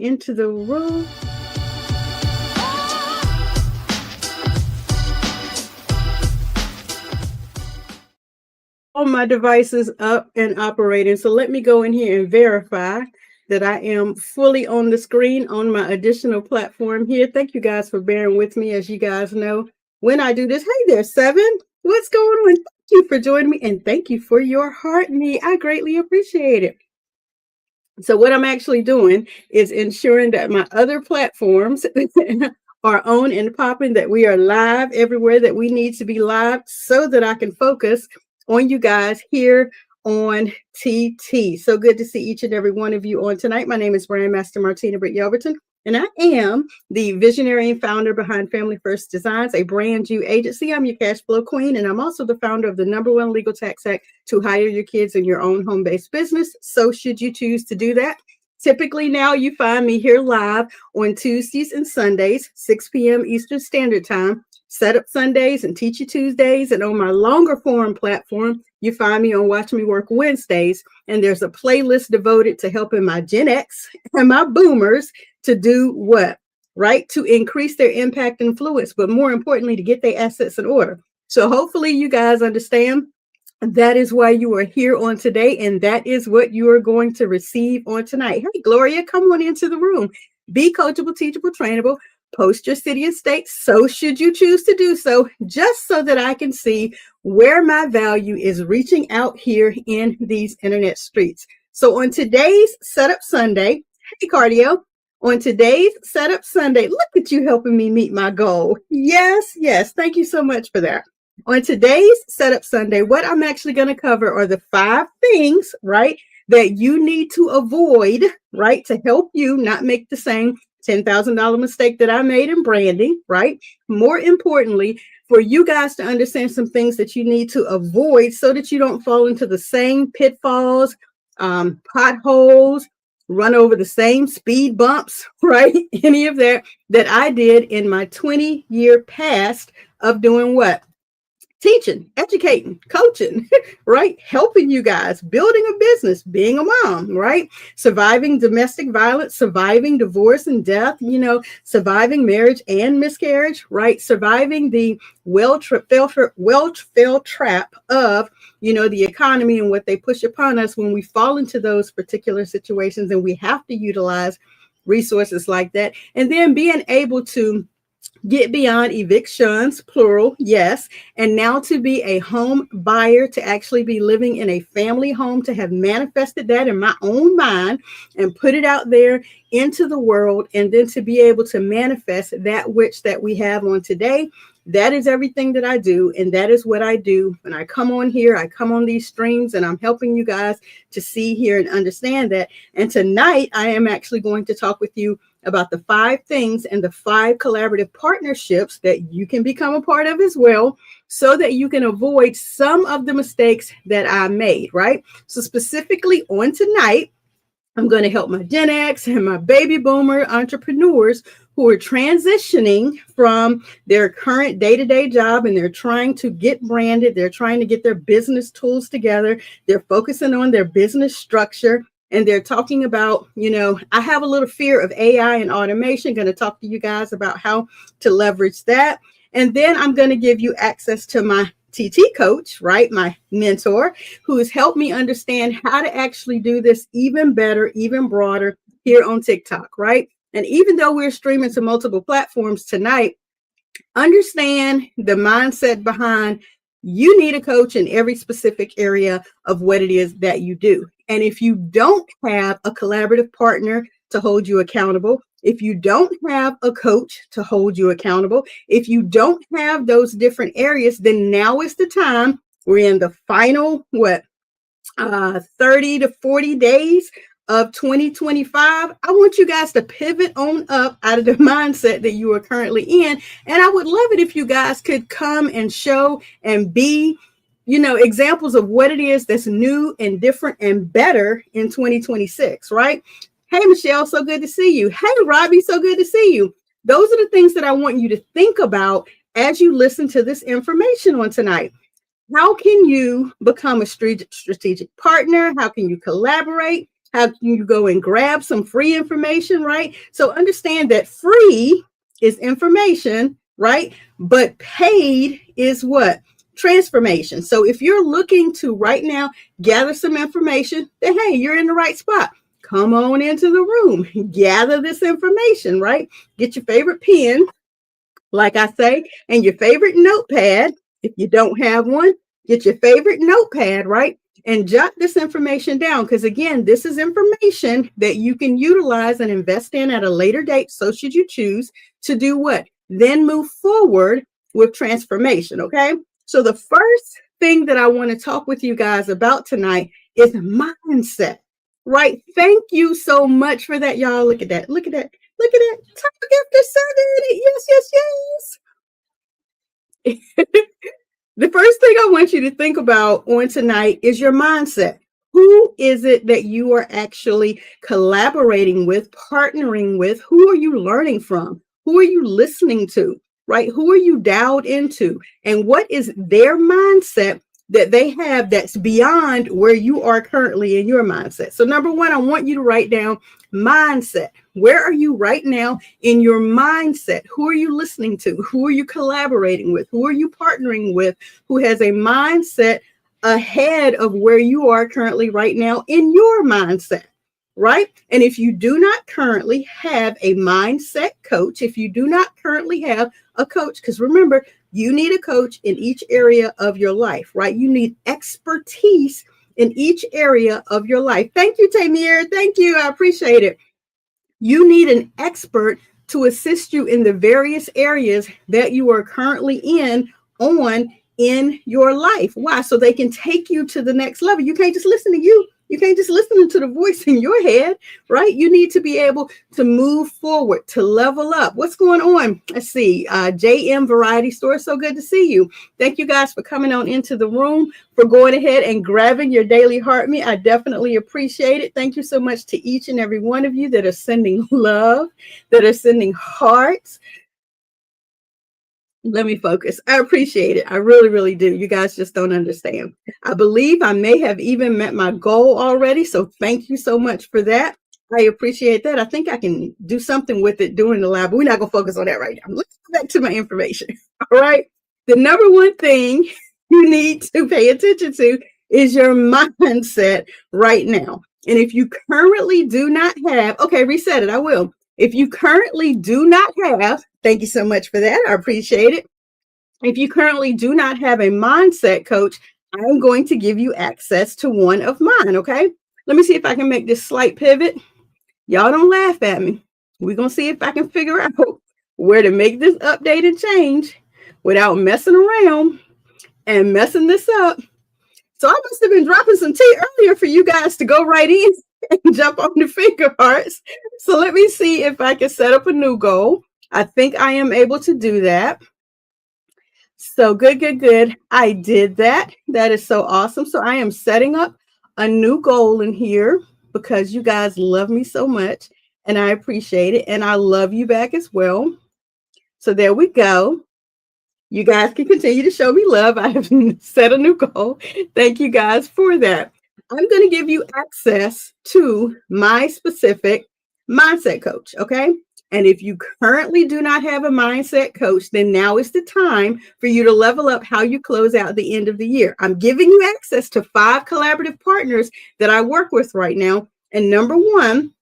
into the room. All my devices up and operating. So let me go in here and verify that I am fully on the screen on my additional platform here. Thank you guys for bearing with me. As you guys know, when I do this, hey there, Seven. What's going on? Thank you for joining me, and thank you for your heart me. I greatly appreciate it. So what I'm actually doing is ensuring that my other platforms are on and popping, that we are live everywhere that we need to be live so that I can focus on you guys here on TT. So good to see each and every one of you on tonight. My name is Brandmaster Martina Britt Yelverton, and I am the visionary and founder behind Family First Designs, a brand new agency. I'm your cash flow queen, and I'm also the founder of the #1 legal tax hack to hire your kids in your own home-based business. So should you choose to do that, typically now you find me here live on Tuesdays and Sundays, 6 p.m. Eastern Standard Time, Set Up Sundays and Teach You Tuesdays. And on my longer form platform, you find me on Watch Me Work Wednesdays. And there's a playlist devoted to helping my Gen X and my boomers to do what? Right? To increase their impact and influence, but more importantly, to get their assets in order. So hopefully you guys understand that is why you are here on today, and that is what you are going to receive on tonight. Hey, Gloria, come on into the room. Be coachable, teachable, trainable. Post your city and state, so should you choose to do so, just so that I can see where my value is reaching out here in these internet streets. So on today's Setup Sunday, hey, Cardio, on today's Setup Sunday, look at you helping me meet my goal. Yes, yes, thank you so much for that. On today's Setup Sunday, what I'm actually going to cover are the 5 things, right, that you need to avoid, right, to help you not make the same $10,000 mistake that I made in branding, right? More importantly, for you guys to understand some things that you need to avoid so that you don't fall into the same pitfalls, potholes, run over the same speed bumps, right? Any of that I did in my 20-year past of doing what? Teaching, educating, coaching, right? Helping you guys, building a business, being a mom, right? Surviving domestic violence, surviving divorce and death, surviving marriage and miscarriage, right? Surviving the well-filled trap of, the economy and what they push upon us when we fall into those particular situations, and we have to utilize resources like that. And then being able to get beyond evictions, plural, yes, and now to be a home buyer, to actually be living in a family home, to have manifested that in my own mind and put it out there into the world, and then to be able to manifest that which that we have on today. That is everything that I do, and that is what I do when I come on here. I come on these streams, and I'm helping you guys to see, hear, and understand that. And tonight, I am actually going to talk with you about the 5 things and the 5 collaborative partnerships that you can become a part of as well, so that you can avoid some of the mistakes that I made, right? So specifically on tonight, I'm going to help my Gen X and my baby boomer entrepreneurs who are transitioning from their current day-to-day job, and they're trying to get branded. They're trying to get their business tools together. They're focusing on their business structure. And they're talking about, I have a little fear of AI and automation. Going to talk to you guys about how to leverage that. And then I'm going to give you access to my TT coach, right? My mentor, who has helped me understand how to actually do this even better, even broader here on TikTok, right? And even though we're streaming to multiple platforms tonight, understand the mindset behind you need a coach in every specific area of what it is that you do. And if you don't have a collaborative partner to hold you accountable, if you don't have a coach to hold you accountable, if you don't have those different areas, then now is the time. We're in the final, 30 to 40 days of 2025. I want you guys to pivot on up out of the mindset that you are currently in. And I would love it if you guys could come and show and be, examples of what it is that's new and different and better in 2026, right? Hey, Michelle, so good to see you. Hey, Robbie, so good to see you. Those are the things that I want you to think about as you listen to this information on tonight. How can you become a strategic partner? How can you collaborate? How can you go and grab some free information, right? So understand that free is information, right? But paid is what? Transformation. So if you're looking to right now gather some information, then hey, you're in the right spot. Come on into the room, gather this information, right? Get your favorite pen, like I say, and your favorite notepad. If you don't have one, get your favorite notepad, right? And jot this information down. Because again, this is information that you can utilize and invest in at a later date. So should you choose to do what? Then move forward with transformation. Okay. So the first thing that I want to talk with you guys about tonight is mindset. Right. Thank you so much for that, y'all. Look at that. Look at that. Look at that. Talk after 7. Yes, yes, yes. The first thing I want you to think about on tonight is your mindset. Who is it that you are actually collaborating with, partnering with? Who are you learning from? Who are you listening to? Right? Who are you dialed into? And what is their mindset that they have that's beyond where you are currently in your mindset? So, number one, I want you to write down mindset. Where are you right now in your mindset? Who are you listening to? Who are you collaborating with? Who are you partnering with? Who has a mindset ahead of where you are currently right now in your mindset? Right? And if you do not currently have a mindset coach, if you do not currently have a coach, because remember, you need a coach in each area of your life, right? You need expertise in each area of your life. Thank you, Tamir. Thank you. I appreciate it. You need an expert to assist you in the various areas that you are currently in your life. Why? So they can take you to the next level. You can't just listen to you. You can't just listen to the voice in your head, right? You need to be able to move forward, to level up. What's going on? Let's see. JM Variety Store. So good to see you. Thank you guys for coming on into the room, for going ahead and grabbing your daily heart me. I definitely appreciate it. Thank you so much to each and every one of you that are sending love, that are sending hearts. Let me focus. I appreciate it. I really, really do. You guys just don't understand. I believe I may have even met my goal already. So thank you so much for that. I appreciate that. I think I can do something with it during the lab, but we're not going to focus on that right now. Let's go back to my information. All right. The number one thing you need to pay attention to is your mindset right now. And if you currently do not have, okay, reset it. I will. If you currently do not have, thank you so much for that. I appreciate it. If you currently do not have a mindset coach, I'm going to give you access to one of mine. Okay. Let me see if I can make this slight pivot. Y'all don't laugh at me. We're going to see if I can figure out where to make this update and change without messing around and messing this up. So I must have been dropping some tea earlier for you guys to go right in and jump on the finger hearts. So let me see if I can set up a new goal. I think I am able to do that. So good, good, good. I did that. That is so awesome. So I am setting up a new goal in here because you guys love me so much and I appreciate it. And I love you back as well. So there we go. You guys can continue to show me love. I have set a new goal. Thank you guys for that. I'm going to give you access to my specific mindset coach. Okay. And if you currently do not have a mindset coach, then now is the time for you to level up how you close out the end of the year. I'm giving you access to 5 collaborative partners that I work with right now. And number one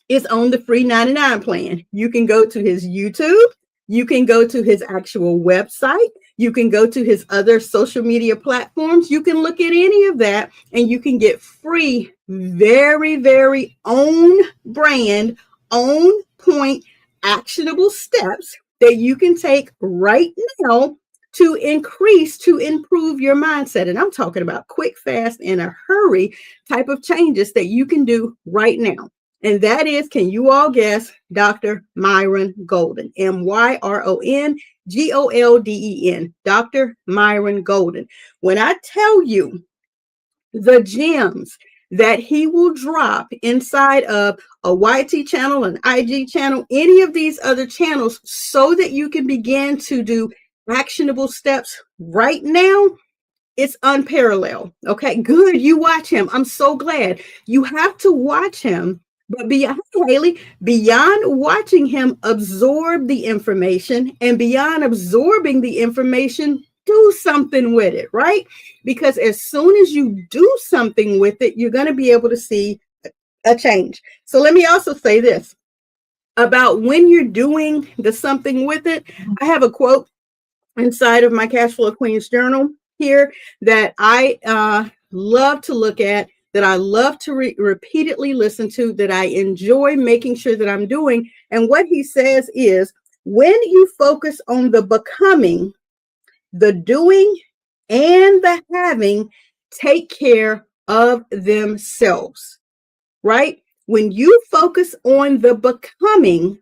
is on the free 99 plan. You can go to his YouTube. You can go to his actual website. You can go to his other social media platforms. You can look at any of that and you can get free, very, very own brand, own point, actionable steps that you can take right now to improve your mindset. And I'm talking about quick, fast, in a hurry type of changes that you can do right now. And that is, can you all guess, Dr. Myron Golden, MYRONGOLDEN, Dr. Myron Golden. When I tell you the gems that he will drop inside of a YT channel, an IG channel, any of these other channels, so that you can begin to do actionable steps right now, It's unparalleled. Okay, good. You watch him. I'm so glad. You have to watch him. But beyond Haley, beyond watching him absorb the information and beyond absorbing the information, do something with it, right? Because as soon as you do something with it, you're going to be able to see a change. So let me also say this about when you're doing the something with it. I have a quote inside of my Cash Flow Queens journal here that I love to look at, that I love to repeatedly listen to, that I enjoy making sure that I'm doing. And what he says is, when you focus on the becoming, the doing, and the having take care of themselves, right? When you focus on the becoming,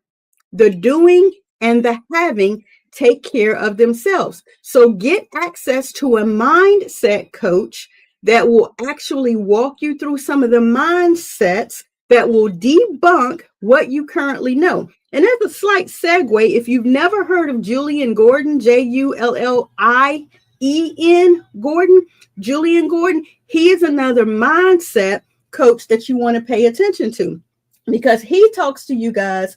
the doing, and the having take care of themselves. So get access to a mindset coach that will actually walk you through some of the mindsets that will debunk what you currently know. And as a slight segue, if you've never heard of Julian Gordon, Jullien Gordon, Julian Gordon, he is another mindset coach that you want to pay attention to, because he talks to you guys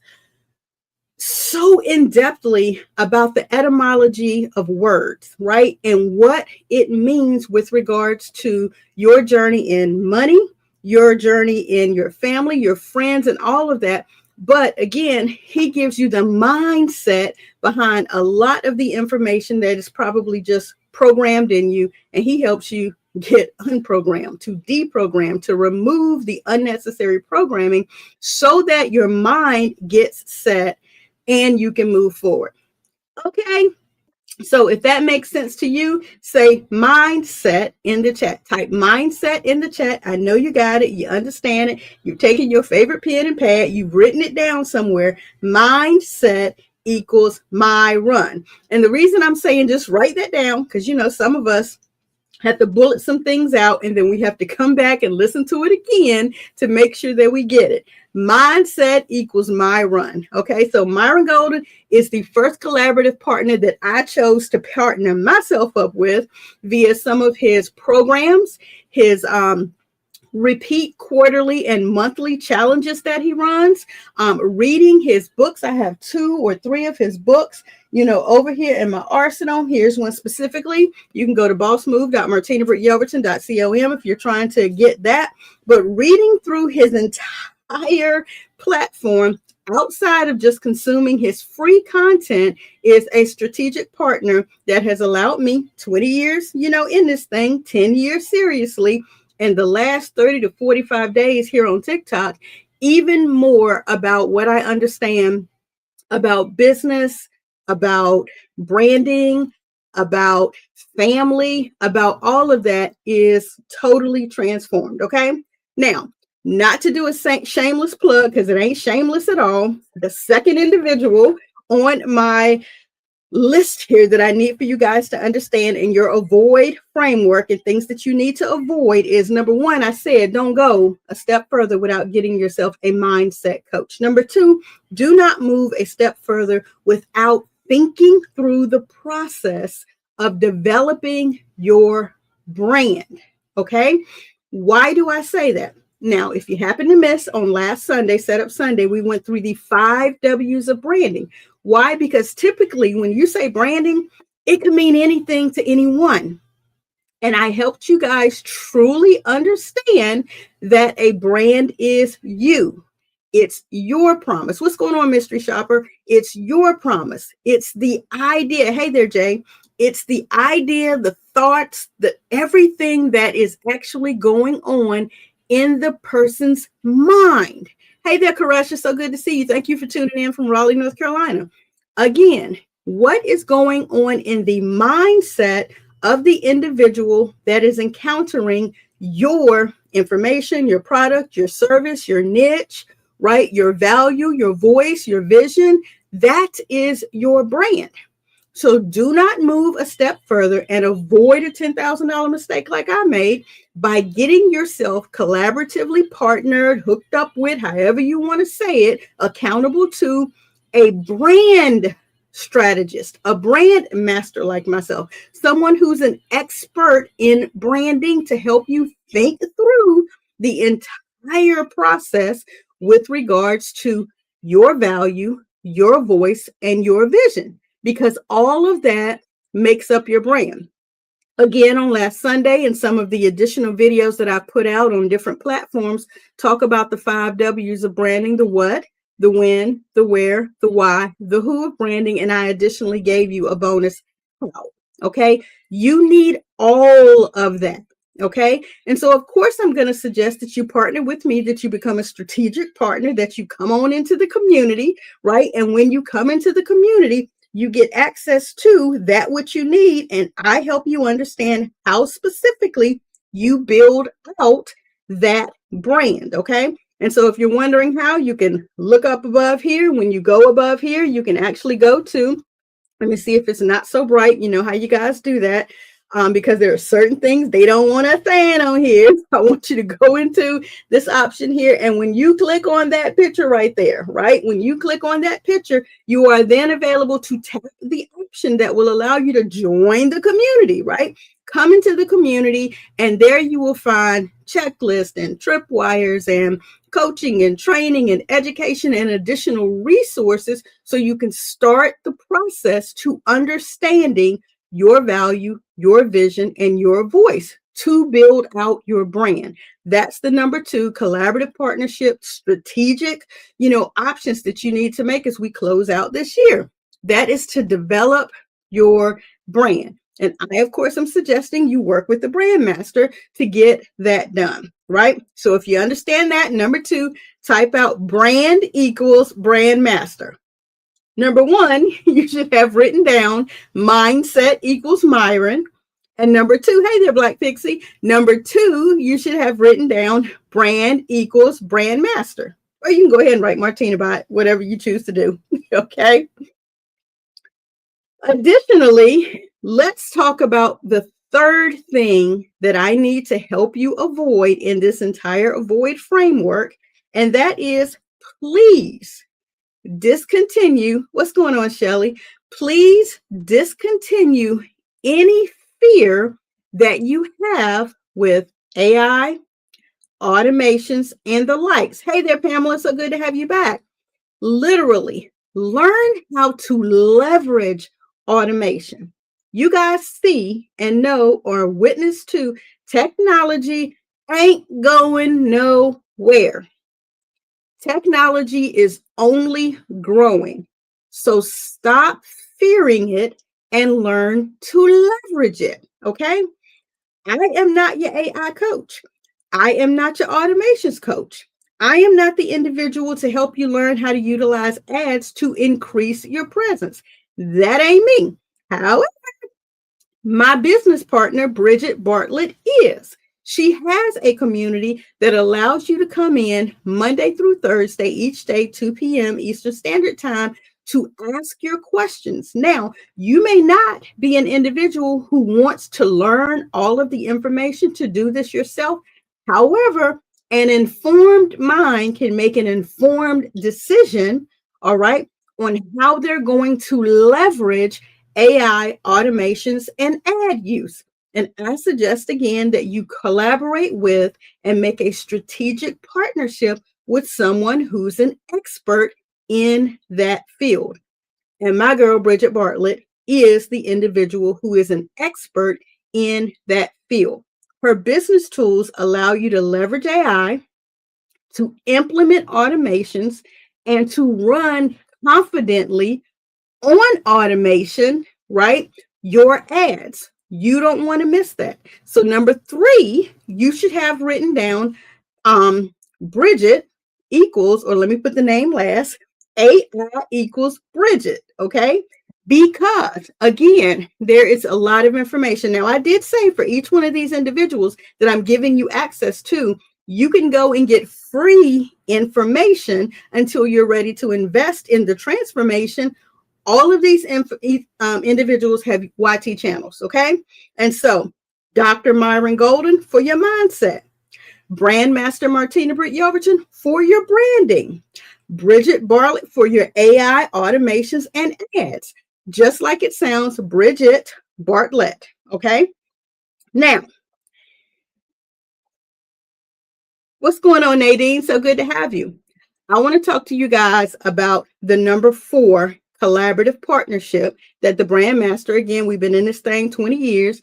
so in-depthly about the etymology of words, right? And what it means with regards to your journey in money, your journey in your family, your friends, and all of that. But again, he gives you the mindset behind a lot of the information that is probably just programmed in you, and he helps you get unprogrammed, to deprogram, to remove the unnecessary programming so that your mind gets set and you can move forward. Okay. So if that makes sense to you, say mindset in the chat. Type mindset in the chat. I know you got it. You understand it. You're taking your favorite pen and pad. You've written it down somewhere. Mindset equals my run. And the reason I'm saying just write that down, because, you know, some of us have to bullet some things out, and then we have to come back and listen to it again to make sure that we get it. Mindset equals my run. Okay, so Myron Golden is the first collaborative partner that I chose to partner myself up with via some of his programs, his repeat quarterly and monthly challenges that he runs, reading his books. I have 2 or 3 of his books, you know, over here in my arsenal. Here's one specifically. You can go to bossmove.martinabrittyeoverton.com if you're trying to get that. But reading through his entire platform outside of just consuming his free content is a strategic partner that has allowed me 20 years, you know, in this thing, 10 years seriously, and the last 30 to 45 days here on TikTok, even more about what I understand about business, about branding, about family, about all of that is totally transformed. Okay. Now, not to do a shameless plug, because it ain't shameless at all. The second individual on my list here that I need for you guys to understand in your avoid framework and things that you need to avoid is, number 1, I said, don't go a step further without getting yourself a mindset coach. Number 2, do not move a step further without thinking through the process of developing your brand. Okay. Why do I say that? Now, if you happen to miss on last Sunday, Setup Sunday, we went through the 5 W's of branding. Why? Because typically when you say branding, it can mean anything to anyone. And I helped you guys truly understand that a brand is you. It's your promise. What's going on, mystery shopper? It's your promise. It's the idea. Hey there, Jay. It's the idea, the thoughts, the everything that is actually going on in the person's mind. Hey there, Karesha. So good to see you. Thank you for tuning in from Raleigh, North Carolina. Again, what is going on in the mindset of the individual that is encountering your information, your product, your service, your niche, right? Your value, your voice, your vision? That is your brand. So do not move a step further and avoid a $10,000 mistake like I made by getting yourself collaboratively partnered, hooked up with, however you want to say it, accountable to a brand strategist, a brand master like myself, someone who's an expert in branding to help you think through the entire process with regards to your value, your voice, and your vision, because all of that makes up your brand. Again, on last Sunday and some of the additional videos that I've put out on different platforms talk about the 5 W's of branding: the what, the when, the where, the why, the who of branding, and I additionally gave you a bonus how. Okay, you need all of that. Okay, and so of course I'm going to suggest that you partner with me, that you become a strategic partner, that you come on into the community, right? And when you come into the community, you get access to that which you need, and I help you understand how specifically you build out that brand. Okay, and so if you're wondering how, you can look up above here. When you go above here, you can actually go to, let me see if it's not so bright. You know how you guys do that. Because there are certain things they don't want us saying on here. I want you to go into this option here. And when you click on that picture right there, right? When you click on that picture, you are then available to tap the option that will allow you to join the community, right? Come into the community, and there you will find checklists and tripwires and coaching and training and education and additional resources so you can start the process to understanding your value, your vision, and your voice to build out your brand. That's the number 2, collaborative partnership, strategic, options that you need to make as we close out this year. That is to develop your brand. And I, of course, am suggesting you work with the brand master to get that done, right? So if you understand that, number 2, type out brand equals brand master. Number 1, you should have written down mindset equals Myron. And number 2, hey there, Black Pixie. Number 2, you should have written down brand equals brand master. Or you can go ahead and write Martina by it, whatever you choose to do. Okay. Additionally, let's talk about the third thing that I need to help you avoid in this entire avoid framework. And that is, please discontinue. What's going on, Shelly? Please discontinue any fear that you have with AI, automations, and the likes. Hey there, Pamela. So good to have you back. Literally, learn how to leverage automation. You guys see and know or witness to technology ain't going nowhere. Technology is only growing. So stop fearing it and learn to leverage it. Okay. I am not your AI coach. I am not your automations coach. I am not the individual to help you learn how to utilize ads to increase your presence. That ain't me. However, my business partner, Bridget Bartlett, is. She has a community that allows you to come in Monday through Thursday, each day, 2 p.m. Eastern Standard Time, to ask your questions. Now, you may not be an individual who wants to learn all of the information to do this yourself. However, an informed mind can make an informed decision, all right, on how they're going to leverage AI, automations, and ad use. And I suggest again that you collaborate with and make a strategic partnership with someone who's an expert in that field. And my girl, Bridget Bartlett, is the individual who is an expert in that field. Her business tools allow you to leverage AI, to implement automations, and to run confidently on automation, right? Your ads. You don't want to miss that. So number 3, you should have written down Bridget equals, or let me put the name last, AI equals Bridget, okay? Because again, there is a lot of information. Now, I did say for each one of these individuals that I'm giving you access to, you can go and get free information until you're ready to invest in the transformation. All of these individuals have YT channels, okay? And so, Dr. Myron Golden for your mindset, Brand Master Martina Britt Yoverton for your branding, Bridget Bartlett for your AI automations and ads. Just like it sounds, Bridget Bartlett. Okay. Now, what's going on, Nadine? So good to have you. I want to talk to you guys about the number 4 collaborative partnership that the Brand Master, again, we've been in this thing 20 years.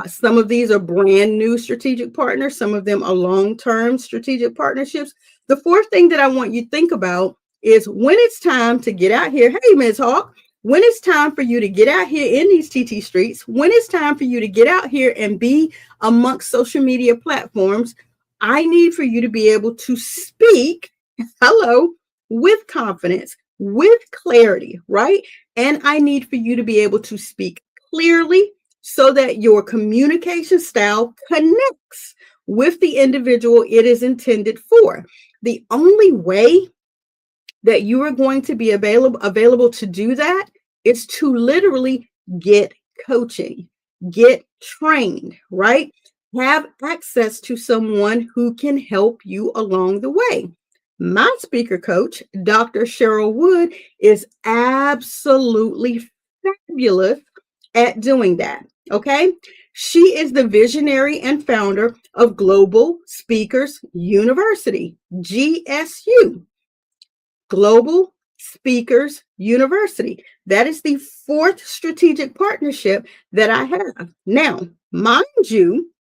Some of these are brand new strategic partners. Some of them are long-term strategic partnerships. The fourth thing that I want you to think about is when it's time to get out here. Hey, Ms. Hawk, when it's time for you to get out here in these TT streets, when it's time for you to get out here and be amongst social media platforms, I need for you to be able to speak, hello, with confidence, with clarity, right? And I need for you to be able to speak clearly so that your communication style connects with the individual it is intended for. The only way that you are going to be available to do that is to literally get coaching, get trained, right? Have access to someone who can help you along the way. My speaker coach, Dr. Cheryl Wood, is absolutely fabulous at doing that. Okay. She is the visionary and founder of Global Speakers University, GSU. Global Speakers University. That is the 4th strategic partnership that I have. Now, mind you,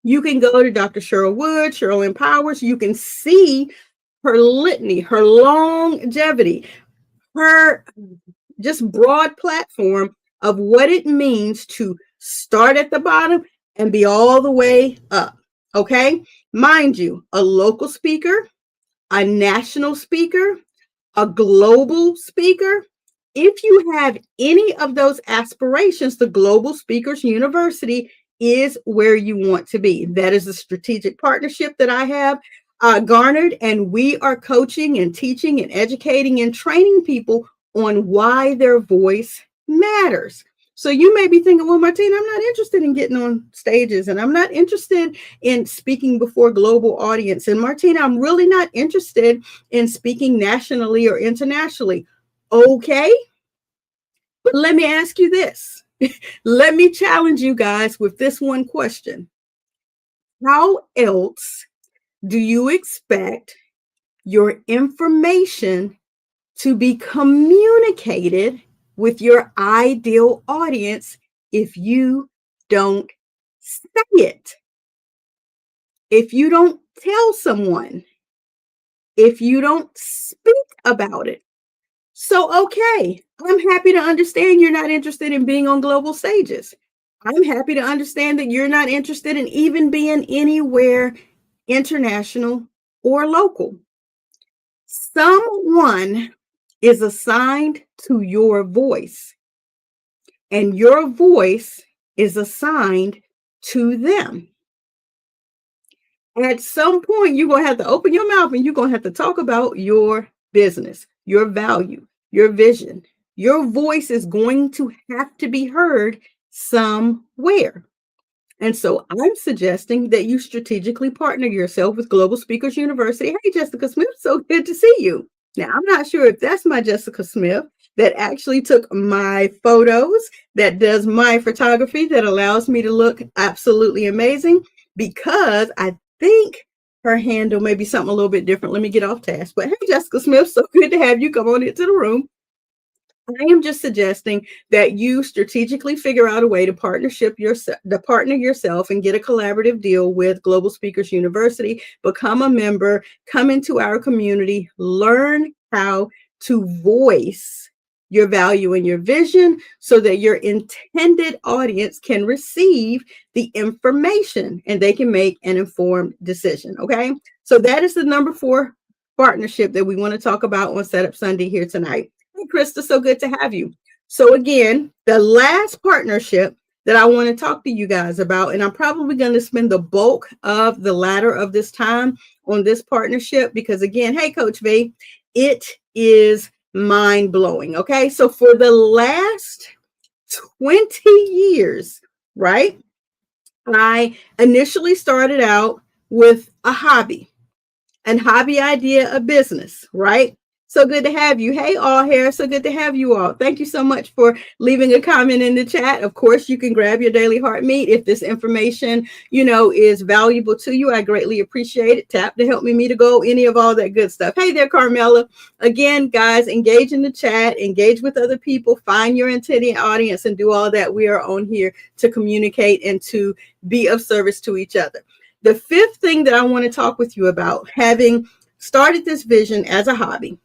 you can go to Dr. Cheryl Wood, Cheryl Empowers. You can see her litany, her longevity, her just broad platform of what it means to start at the bottom and be all the way up. Okay. Mind you, a local speaker, a national speaker, a global speaker. If you have any of those aspirations, the Global Speakers University is where you want to be. That is a strategic partnership that I have garnered, and we are coaching and teaching and educating and training people on why their voice matters. So you may be thinking, well, Martina, I'm not interested in getting on stages, and I'm not interested in speaking before global audience. And Martina, I'm really not interested in speaking nationally or internationally. Okay, but let me ask you this. Let me challenge you guys with this one question. How else do you expect your information to be communicated with your ideal audience if you don't say it? If you don't tell someone, if you don't speak about it. So, okay, I'm happy to understand you're not interested in being on global stages. I'm happy to understand that you're not interested in even being anywhere international or local. Someone is assigned to your voice, and your voice is assigned to them. At some point, you're going to have to open your mouth and you're going to have to talk about your business, your value, your vision. Your voice is going to have to be heard somewhere. And so I'm suggesting that you strategically partner yourself with Global Speakers University. Hey, Jessica Smith, so good to see you. Now, I'm not sure if that's my Jessica Smith that actually took my photos, that does my photography, that allows me to look absolutely amazing, because I think her handle may be something a little bit different. Let me get off task. But hey, Jessica Smith, so good to have you. Come on into the room. I am just suggesting that you strategically figure out a way to partner yourself and get a collaborative deal with Global Speakers University, become a member, come into our community, learn how to voice your value and your vision so that your intended audience can receive the information and they can make an informed decision. Okay. So that is the number 4 partnership that we want to talk about on Setup Sunday here tonight. Hey, Krista, so good to have you. So again, the last partnership that I want to talk to you guys about, and I'm probably going to spend the bulk of the latter of this time on this partnership because, again, hey, Coach V, it is mind-blowing. Okay, so for the last 20 years, right, I initially started out with a hobby idea, a business, right? So good to have you. Hey, all hair. So good to have you all. Thank you so much for leaving a comment in the chat. Of course, you can grab your daily heart meat if this information, is valuable to you. I greatly appreciate it. Tap to help me to go, any of all that good stuff. Hey there, Carmela. Again, guys, engage in the chat, engage with other people, find your intended audience, and do all that. We are on here to communicate and to be of service to each other. The fifth thing that I want to talk with you about, having started this vision as a hobby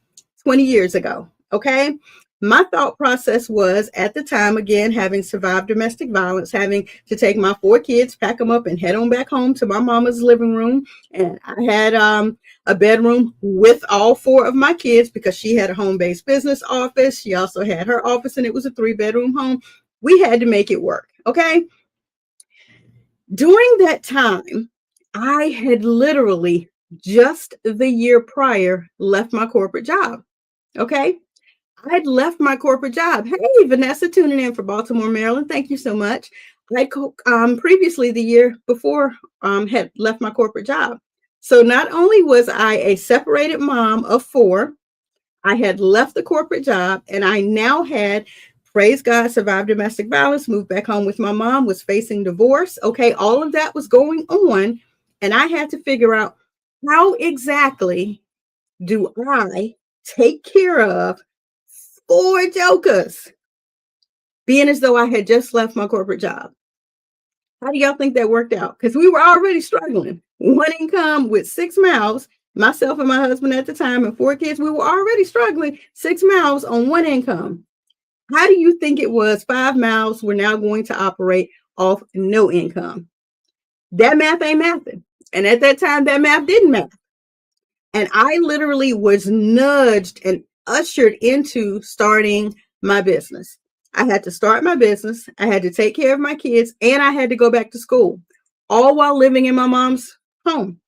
20 years ago, okay? My thought process was, at the time, again, having survived domestic violence, having to take my 4 kids, pack them up, and head on back home to my mama's living room. And I had a bedroom with all 4 of my kids because she had a home-based business office. She also had her office, and it was a 3-bedroom home. We had to make it work, okay? During that time, I had literally just the year prior left my corporate job. Okay. I'd left my corporate job. Hey, Vanessa, tuning in for Baltimore, Maryland. Thank you so much. I previously, the year before, had left my corporate job. So not only was I a separated mom of 4, I had left the corporate job, and I now had, praise God, survived domestic violence, moved back home with my mom, was facing divorce. Okay. All of that was going on. And I had to figure out, how exactly do I take care of 4 jokers, being as though I had just left my corporate job? How do y'all think that worked out? Because we were already struggling. 1 income with 6 mouths, myself and my husband at the time, and 4 kids. We were already struggling, 6 mouths on 1 income. How do you think it was 5 mouths were now going to operate off no income? That math ain't mathing. And at that time, that math didn't math. And I literally was nudged and ushered into starting my business. I had to start my business. I had to take care of my kids, and I had to go back to school, all while living in my mom's home.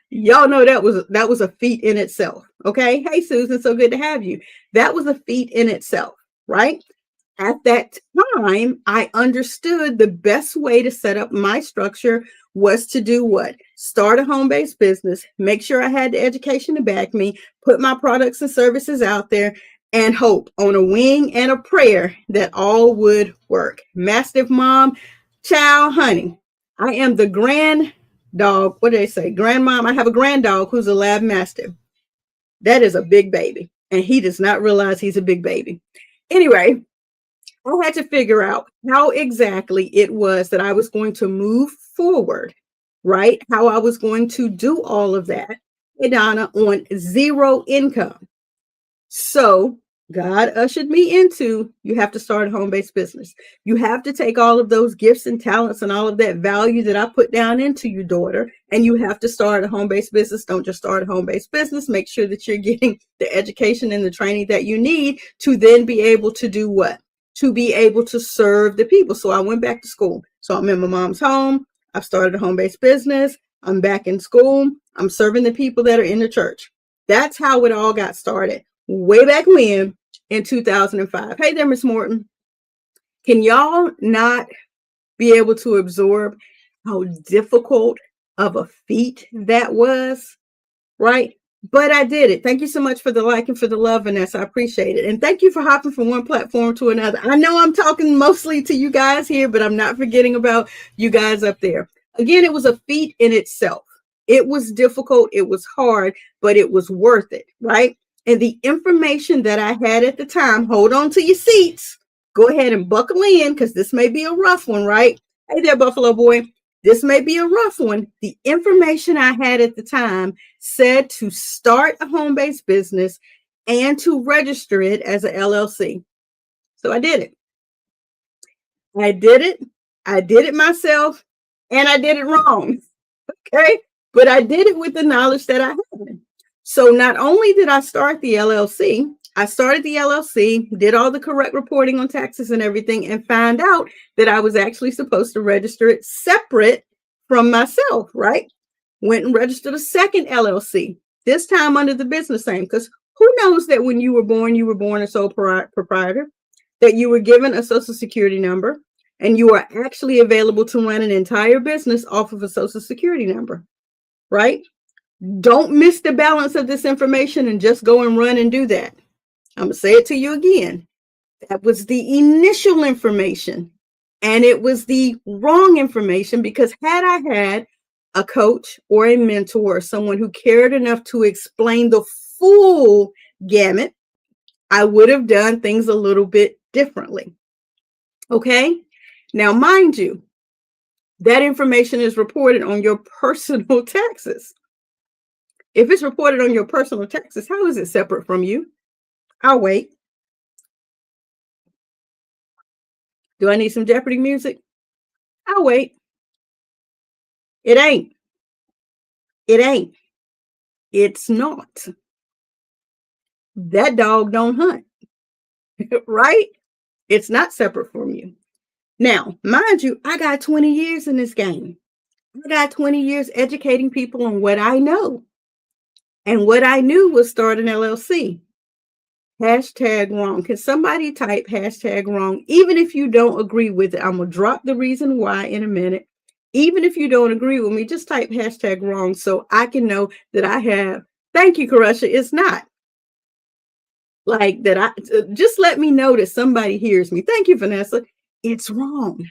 Y'all know that was a feat in itself. Okay. Hey, Susan, so good to have you. That was a feat in itself, right? At that time, I understood the best way to set up my structure was to do what? Start a home-based business, make sure I had the education to back me, put my products and services out there, and hope on a wing and a prayer that all would work. Mastiff mom, child, honey, I am the grand dog. What do they say? Grandmom. I have a grand dog who's a lab mastiff. That is a big baby, and he does not realize he's a big baby. Anyway, I had to figure out how exactly it was that I was going to move forward, right? How I was going to do all of that, Donna, on 0 income. So God ushered me into, you have to start a home-based business. You have to take all of those gifts and talents and all of that value that I put down into you, daughter, and you have to start a home-based business. Don't just start a home-based business. Make sure that you're getting the education and the training that you need to then be able to do what? To be able to serve the people. So I went back to school. So I'm in my mom's home. I've started a home-based business. I'm back in school. I'm serving the people that are in the church. That's how it all got started. Way back when, in 2005. Hey there, Miss Morton. Can y'all not be able to absorb how difficult of a feat that was? Right? But I did it. Thank you so much for the like and for the love, Vanessa. I appreciate it. And thank you for hopping from one platform to another. I know I'm talking mostly to you guys here, but I'm not forgetting about you guys up there. Again, it was a feat in itself. It was difficult. It was hard, but it was worth it, right? And the information that I had at the time, hold on to your seats. Go ahead and buckle in, because this may be a rough one, right? Hey there, Buffalo boy. This may be a rough one. The information I had at the time said to start a home-based business and to register it as an LLC. So I did it. I did it. I did it myself, and I did it wrong. Okay. But I did it with the knowledge that I had. So not only did I start the LLC, I started the LLC, did all the correct reporting on taxes and everything, and found out that I was actually supposed to register it separate from myself, right? Went and registered a second LLC, this time under the business name, because who knows that when you were born a sole proprietor, that you were given a social security number, and you are actually available to run an entire business off of a social security number, right? Don't miss the balance of this information and just go and run and do that. I'm going to say it to you again. That was the initial information, and it was the wrong information, because had I had a coach or a mentor or someone who cared enough to explain the full gamut, I would have done things a little bit differently. Okay? Now, mind you, that information is reported on your personal taxes. If it's reported on your personal taxes, how is it separate from you? I'll wait. Do I need some Jeopardy music? I'll wait. It ain't. It ain't. It's not. That dog don't hunt, right? It's not separate from you. Now, mind you, I got 20 years in this game. I got 20 years educating people on what I know. And what I knew was start an LLC. Hashtag wrong. Can somebody type hashtag wrong? Even if you don't agree with it, I'm going to drop the reason why in a minute. Even if you don't agree with me, just type hashtag wrong so I can know that I have. Thank you, Karusha. It's not like that. Just let me know that somebody hears me. Thank you, Vanessa. It's wrong.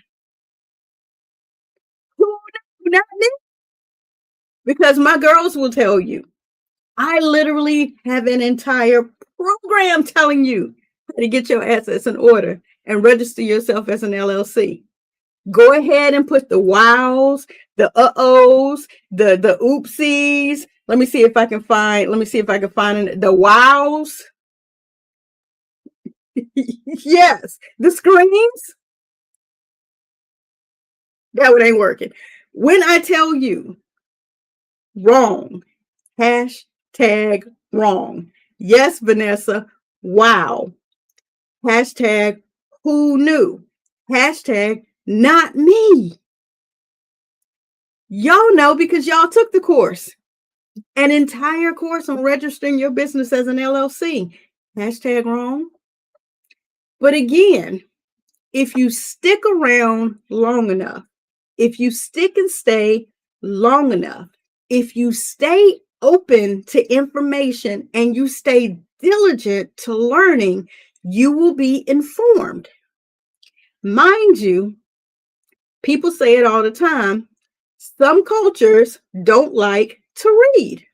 Who knew? Not me. Because my girls will tell you. I literally have an entire program telling you how to get your assets in order and register yourself as an LLC. Go ahead and put the wows, the uh-ohs, the oopsies. Let me see if I can find the wows. Yes, the screens. That one ain't working. When I tell you wrong, hashtag wrong. Yes, Vanessa, wow. Hashtag who knew? Hashtag not me. Y'all know because y'all took the course. An entire course on registering your business as an LLC. Hashtag wrong. But again, if you stick around long enough, if you stick and stay long enough, if you stay open to information and you stay diligent to learning, you will be informed. Mind you, people say it all the time. Some cultures don't like to read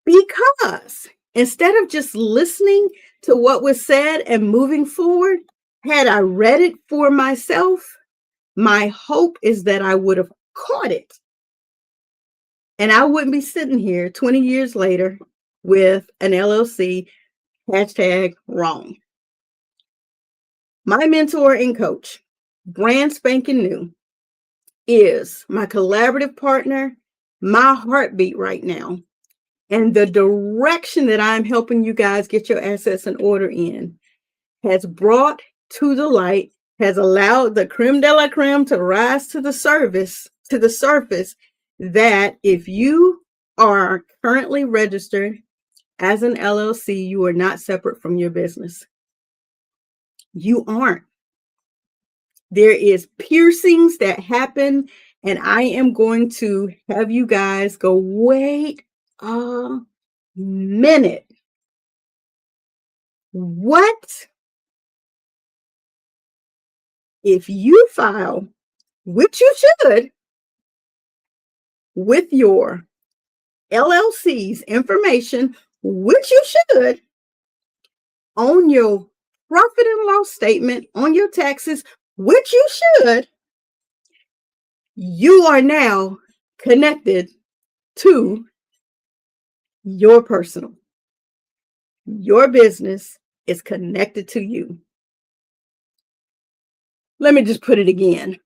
because instead of just listening to what was said and moving forward, had I read it for myself, my hope is that I would have caught it. And I wouldn't be sitting here 20 years later with an LLC, hashtag wrong. My mentor and coach, brand spanking new, is my collaborative partner, my heartbeat right now, and the direction that I'm helping you guys get your assets in order in has brought to the light, has allowed the creme de la creme to rise to the surface, that if you are currently registered as an LLC, you are not separate from your business. You aren't. There is piercings that happen, and I am going to have you guys go, wait a minute. What? If you file, which you should, with your LLC's information, which you should, on your profit and loss statement, on your taxes, which you should, you are now connected to your personal. Your business is connected to you. Let me just put it again.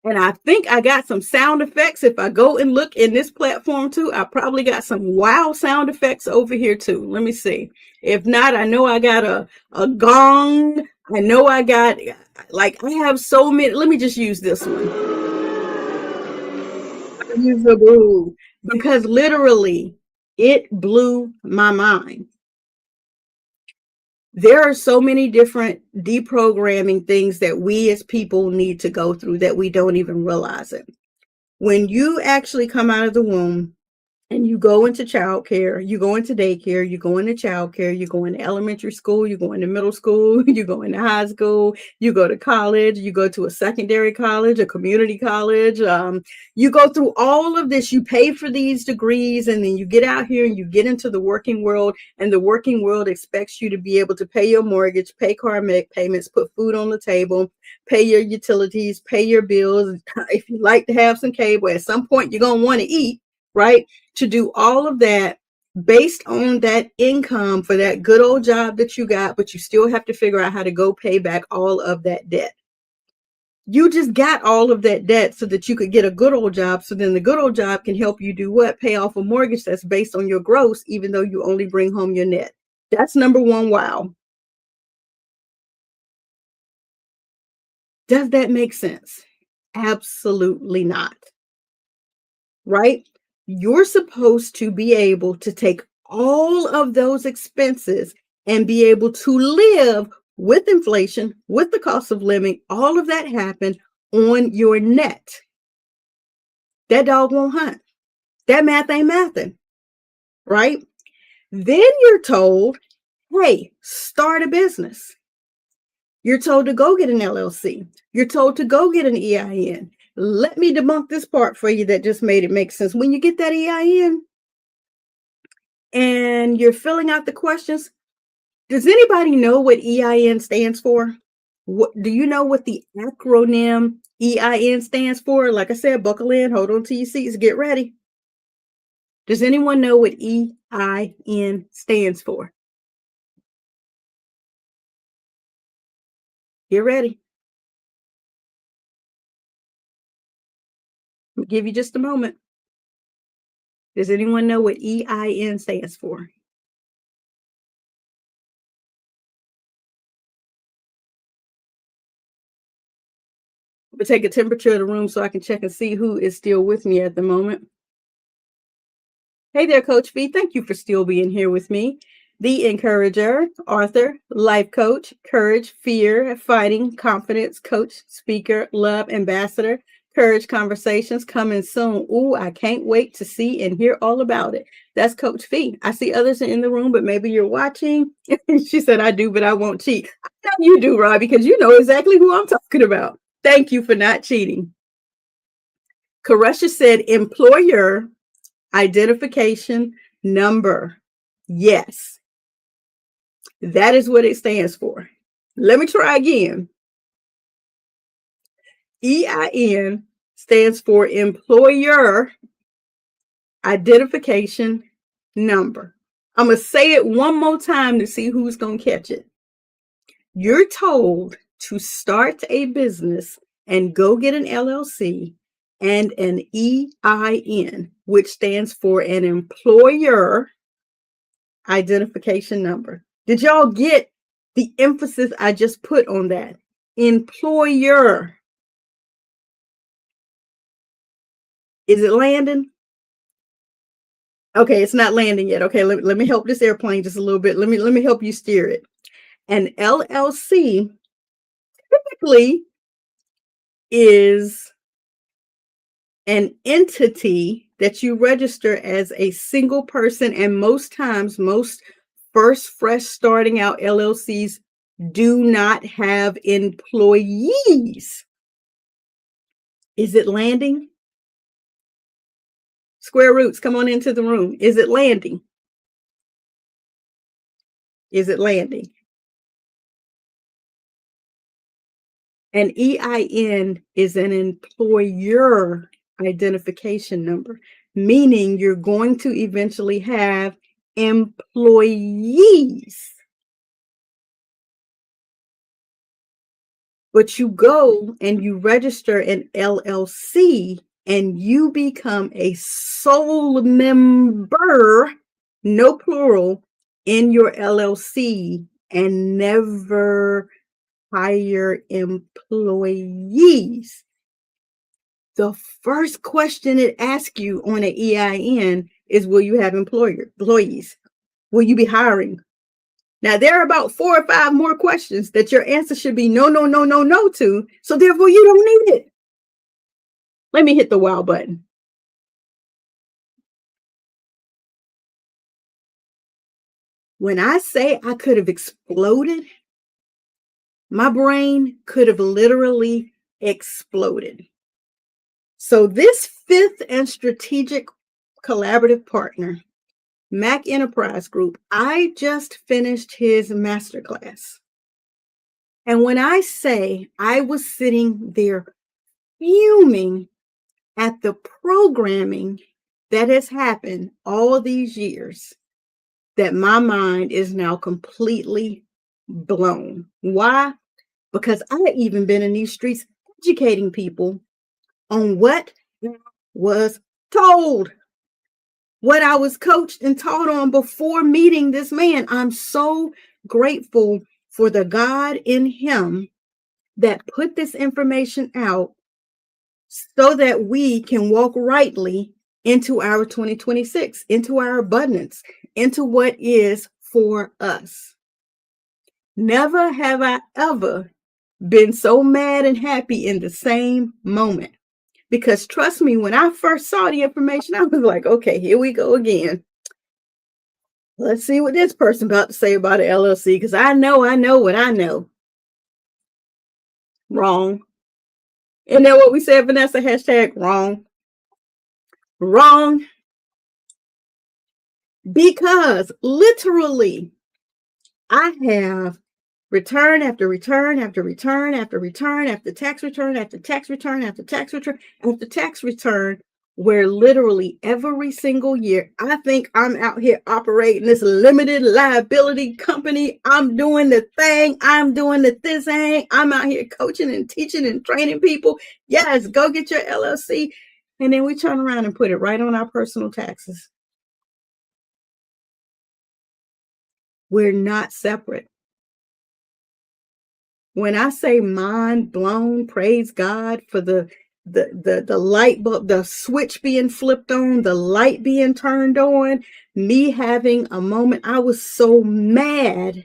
And I think I got some sound effects. If I go and look in this platform too, I probably got some wow sound effects over here too. Let me see. If not, I know I got a gong. I know I got, like, I have so many. Let me just use this one. I use the boo because literally it blew my mind. There are so many different deprogramming things that we as people need to go through that we don't even realize it. When you actually come out of the womb and you go into childcare, you go into daycare, you go into childcare, you go into elementary school, you go into middle school, you go into high school, you go to college, you go to a secondary college, a community college. You go through all of this, you pay for these degrees, and then you get out here and you get into the working world, and the working world expects you to be able to pay your mortgage, pay car payments, put food on the table, pay your utilities, pay your bills. If you like to have some cable, at some point you're going to want to eat, right? To do all of that based on that income for that good old job that you got, but you still have to figure out how to go pay back all of that debt. You just got all of that debt so that you could get a good old job. So then the good old job can help you do what? Pay off a mortgage that's based on your gross, even though you only bring home your net. That's number one. Wow. Does that make sense? Absolutely not. Right? You're supposed to be able to take all of those expenses and be able to live with inflation, with the cost of living, all of that happen on your net. That dog won't hunt. That math ain't mathing, right? Then you're told, hey, start a business. You're told to go get an LLC. You're told to go get an EIN. Let me debunk this part for you that just made it make sense. When you get that EIN and you're filling out the questions, does anybody know what EIN stands for? What do you know what the acronym EIN stands for? Like I said, buckle in, hold on to your seats, get ready. Does anyone know what EIN stands for? Get ready. I'll give you just a moment. Does anyone know what EIN stands for? I'm gonna take a temperature of the room so I can check and see who is still with me at the moment. Hey there, Coach V. Thank you for still being here with me. The encourager, author, life coach, courage, fear, fighting, confidence, coach, speaker, love ambassador, courage conversations coming soon. Ooh, I can't wait to see and hear all about it. That's Coach V. I see others in the room, but maybe you're watching. She said, I do, but I won't cheat. I know you do, Rob, because you know exactly who I'm talking about. Thank you for not cheating. Karesha said, employer identification number. Yes, that is what it stands for. Let me try again. EIN stands for employer identification number. I'm going to say it one more time to see who's going to catch it. You're told to start a business and go get an LLC and an EIN, which stands for an employer identification number. Did y'all get the emphasis I just put on that? Employer. Is it landing? Okay, it's not landing yet. Okay, let me help this airplane just a little bit. Let me help you steer it. An LLC typically is an entity that you register as a single person, and most times, most first fresh starting out LLCs do not have employees. Is it landing? Square roots, come on into the room. Is it landing? Is it landing? An EIN is an employer identification number, meaning you're going to eventually have employees. But you go and you register an LLC and you become a sole member, no plural, in your LLC and never hire employees. The first question it asks you on an EIN is, will you have employees? Will you be hiring? Now, there are about 4 or 5 more questions that your answer should be no, no, no, no, no to. So therefore, you don't need it. Let me hit the wow button. When I say I could have exploded, my brain could have literally exploded. So this fifth and strategic collaborative partner, Mac Enterprise Group, I just finished his masterclass. And when I say I was sitting there fuming at the programming that has happened all these years, that my mind is now completely blown. Why? Because I had even been in these streets educating people on what was told, what I was coached and taught on before meeting this man. I'm so grateful for the God in him that put this information out so that we can walk rightly into our 2026, into our abundance, into what is for us. Never have I ever been so mad and happy in the same moment. Because trust me, when I first saw the information, I was like, okay, here we go again. Let's see what this person about to say about an LLC, because I know what I know. Wrong. Isn't that what we said, Vanessa? Hashtag wrong. Wrong. Because literally, I have return after return after return after return after tax return after tax return after tax return after tax return, where literally every single year I think I'm out here operating this limited liability company. I'm doing the thing. I'm doing the thing. I'm out here coaching and teaching and training people. Yes, go get your LLC. And then we turn around and put it right on our personal taxes. We're not separate. When I say mind blown, praise God for the light bulb, the switch being flipped on, the light being turned on, me having a moment. I was so mad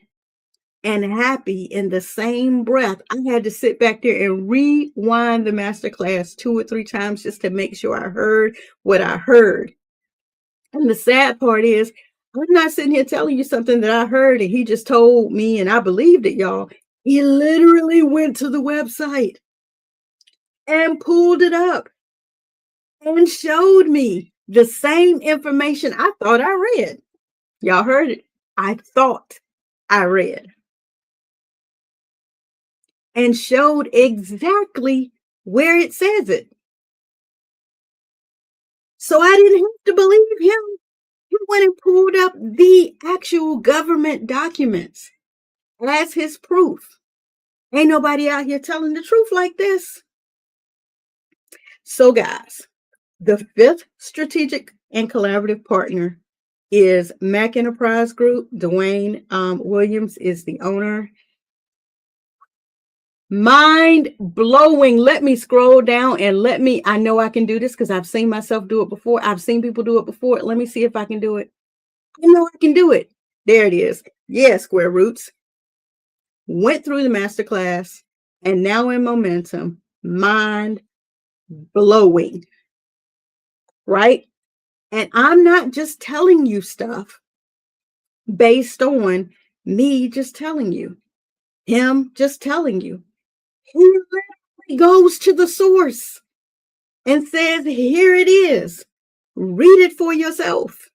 and happy in the same breath. I had to sit back there and rewind the masterclass 2 or 3 times just to make sure I heard what I heard. And the sad part is, I'm not sitting here telling you something that I heard and he just told me and I believed it, y'all. He literally went to the website and pulled it up and showed me the same information I thought I read. Y'all heard it. I thought I read. And showed exactly where it says it. So I didn't have to believe him. He went and pulled up the actual government documents as his proof. Ain't nobody out here telling the truth like this. So guys, the fifth strategic and collaborative partner is Mac Enterprise Group. Dwayne Williams is the owner. Mind blowing. Let me scroll down and I know I can do this because I've seen myself do it before. I've seen people do it before. Let me see if I can do it. I know I can do it. There it is. Yeah, Square Roots. Went through the masterclass and now in momentum. Mind blowing. Right? And I'm not just telling you stuff based on me just telling you, him just telling you. He literally goes to the source and says, here it is. Read it for yourself.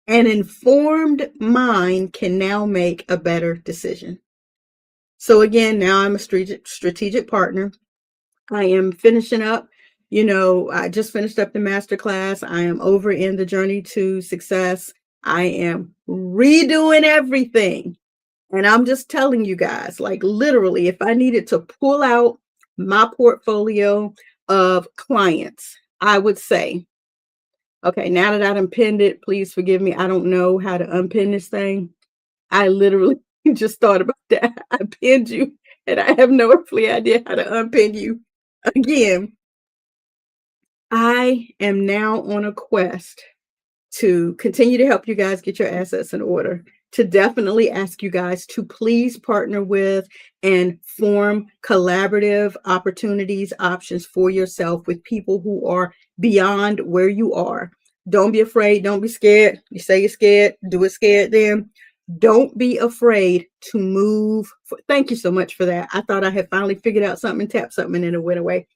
An informed mind can now make a better decision. So again, now I'm a strategic partner. I am finishing up. I just finished up the masterclass. I am over in the journey to success. I am redoing everything. And I'm just telling you guys, like literally, if I needed to pull out my portfolio of clients, I would say, okay, now that I've pinned it, please forgive me. I don't know how to unpin this thing. I literally just thought about that. I pinned you and I have no earthly idea how to unpin you again. I am now on a quest to continue to help you guys get your assets in order. to definitely ask you guys to please partner with and form collaborative opportunities, options for yourself with people who are beyond where you are. Don't be afraid. Don't be scared. You say you're scared, do it scared then. Don't be afraid to move. Thank you so much for that. I thought I had finally figured out something and tapped something and it went away.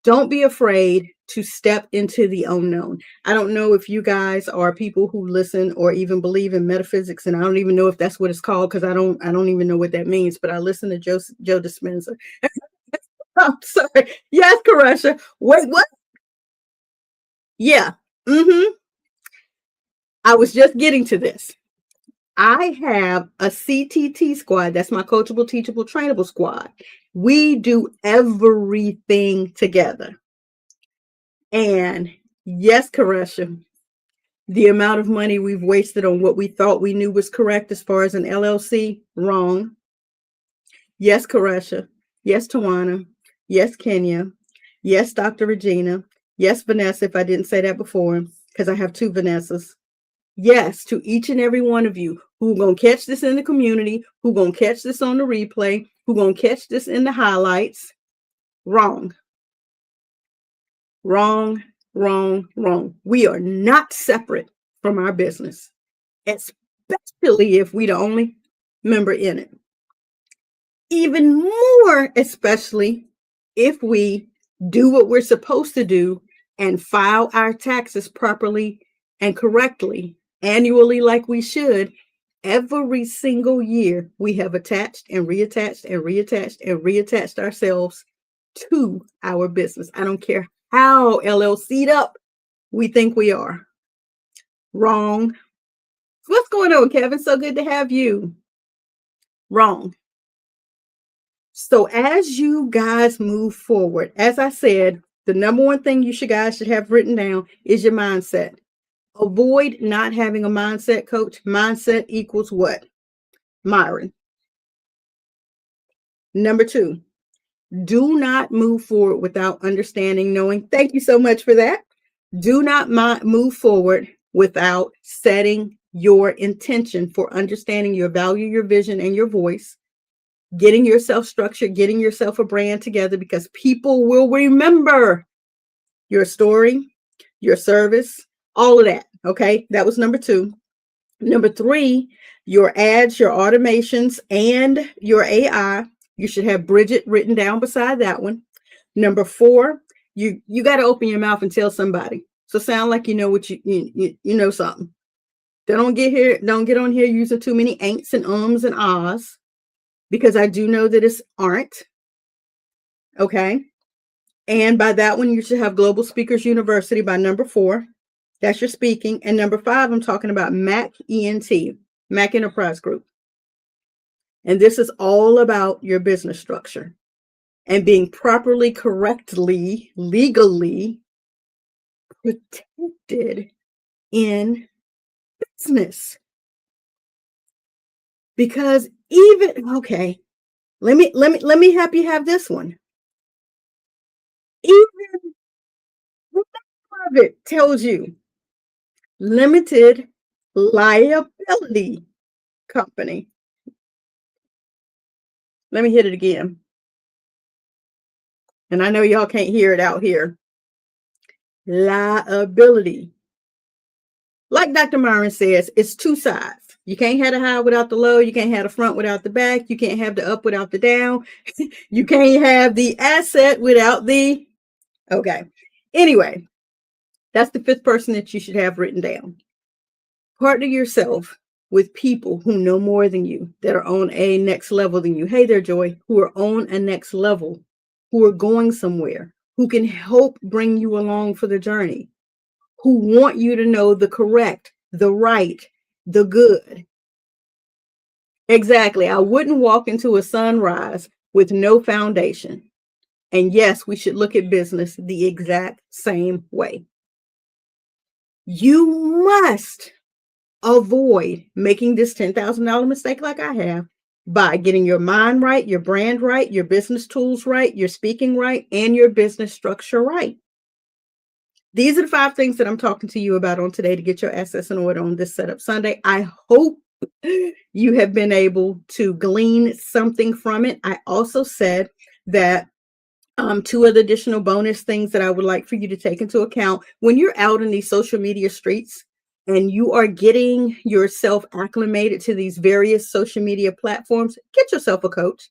Don't be afraid to step into the unknown. I don't know if you guys are people who listen or even believe in metaphysics, and I don't even know if that's what it's called because I don't even know what that means. But I listen to Joe Dispenza. I'm sorry. Yes, Karasha. Wait, what? Yeah. Mm-hmm. I was just getting to this. I have a CTT squad. That's my coachable, teachable, trainable squad. We do everything together. And yes, Karesha, the amount of money we've wasted on what we thought we knew was correct as far as an LLC, wrong. Yes, Karesha. Yes, Tawana. Yes, Kenya. Yes, Dr. Regina. Yes, Vanessa, if I didn't say that before, because I have two Vanessas. Yes, to each and every one of you who going to catch this in the community, who going to catch this on the replay, who going to catch this in the highlights. Wrong. Wrong, wrong, wrong. We are not separate from our business, especially if we the only member in it. Even more, especially if we do what we're supposed to do and file our taxes properly and correctly annually like we should. Every single year we have attached and reattached and reattached and reattached ourselves to our business. I don't care how LLC'd up we think we are. Wrong. What's going on, Kevin? So good to have you. Wrong. So as you guys move forward, as I said, the number one thing you guys should have written down is your mindset. Avoid not having a mindset coach. Mindset equals what? Myron. Number 2, do not move forward without understanding, knowing. Thank you so much for that. Do not move forward without setting your intention for understanding your value, your vision, and your voice. Getting yourself structured, getting yourself a brand together, because people will remember your story, your service, all of that. Okay, that was number 2. Number 3, your ads, your automations, and your AI. You should have Bridget written down beside that one. Number 4, you got to open your mouth and tell somebody. So sound like you know what you know something. Don't get on here using too many ain'ts and ums and ahs, because I do know that it's aren't. Okay. And by that one, you should have Global Speakers University by number 4. That's your speaking. And number 5, I'm talking about Mac ENT, Mac Enterprise Group. And this is all about your business structure and being properly, correctly, legally protected in business. Because okay, let me help you have this one. Even it tells you limited liability company. Let me hit it again. And I know y'all can't hear it out here. Liability. Like Dr. Myron says, it's 2 sides. You can't have the high without the low. You can't have the front without the back. You can't have the up without the down. You can't have the asset without the... Okay. Anyway, that's the 5th person that you should have written down. Partner yourself with people who know more than you, that are on a next level than you. Hey there, Joy, who are on a next level, who are going somewhere, who can help bring you along for the journey, who want you to know the correct, the right, the good. Exactly. I wouldn't walk into a sunrise with no foundation. And yes, we should look at business the exact same way. You must avoid making this $10,000 mistake like I have by getting your mind right, your brand right, your business tools right, your speaking right, and your business structure right. These are the 5 things that I'm talking to you about on today to get your assets in order on this Setup Sunday. I hope You have been able to glean something from it. I also said that two other additional bonus things that I would like for you to take into account when you're out in these social media streets and you are getting yourself acclimated to these various social media platforms, get yourself a coach.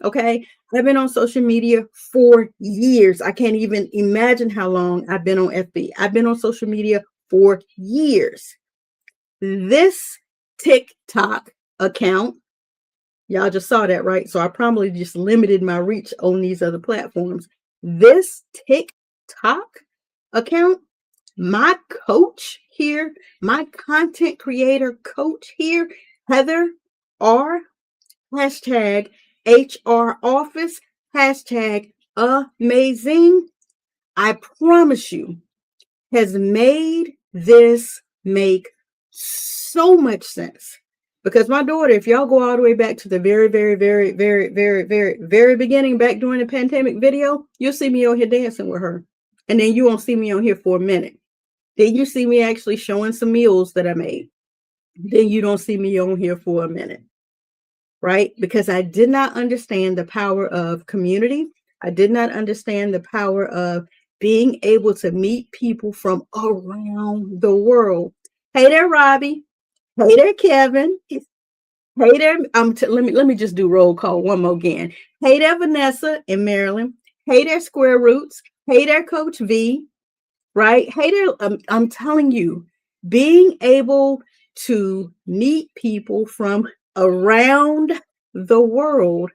Okay. I've been on social media for years. I can't even imagine how long I've been on FB. I've been on social media for years. This TikTok account, y'all just saw that, right? So I probably just limited my reach on these other platforms. This TikTok account, my coach here, my content creator coach here, Heather R, hashtag HR office, hashtag amazing, I promise you, has made this make so much sense. Because my daughter, if y'all go all the way back to the very, very, very, very, very, very, very beginning, back during the pandemic video, you'll see me on here dancing with her. And then you won't see me on here for a minute. Then you see me actually showing some meals that I made. Then you don't see me on here for a minute. Right? Because I did not understand the power of community. I did not understand the power of being able to meet people from around the world. Hey there, Robbie. Hey there, Kevin. Hey there. Let me just do roll call one more again. Hey there, Vanessa in Maryland. Hey there, Square Roots. Hey there, Coach V. Right? Hey there. I'm telling you, being able to meet people from around the world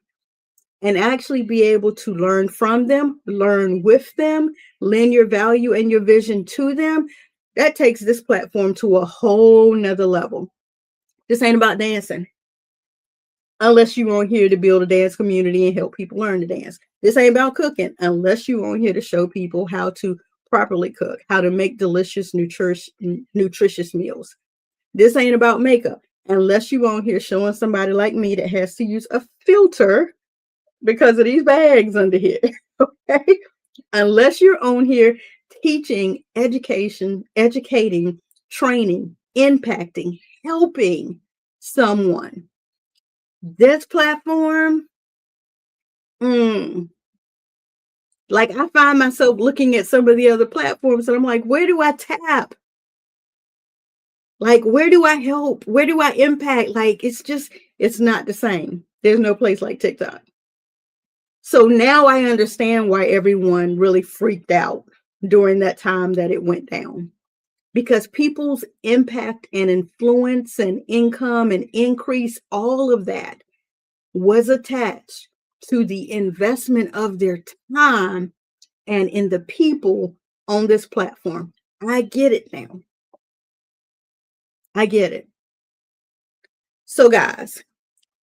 and actually be able to learn from them, learn with them, lend your value and your vision to them, that takes this platform to a whole nother level. This ain't about dancing. Unless you're on here to build a dance community and help people learn to dance. This ain't about cooking unless you're on here to show people how to properly cook, how to make delicious, nutritious meals. This ain't about makeup unless you're on here showing somebody like me that has to use a filter because of these bags under here. Okay. Unless you're on here teaching, educating, training, impacting, helping someone. This platform, like I find myself looking at some of the other platforms and I'm like, where do I tap? Like, where do I help? Where do I impact? Like, it's not the same. There's no place like TikTok. So now I understand why everyone really freaked out during that time that it went down. Because people's impact and influence and income and increase, all of that was attached to the investment of their time and in the people on this platform. I get it now. I get it. So guys,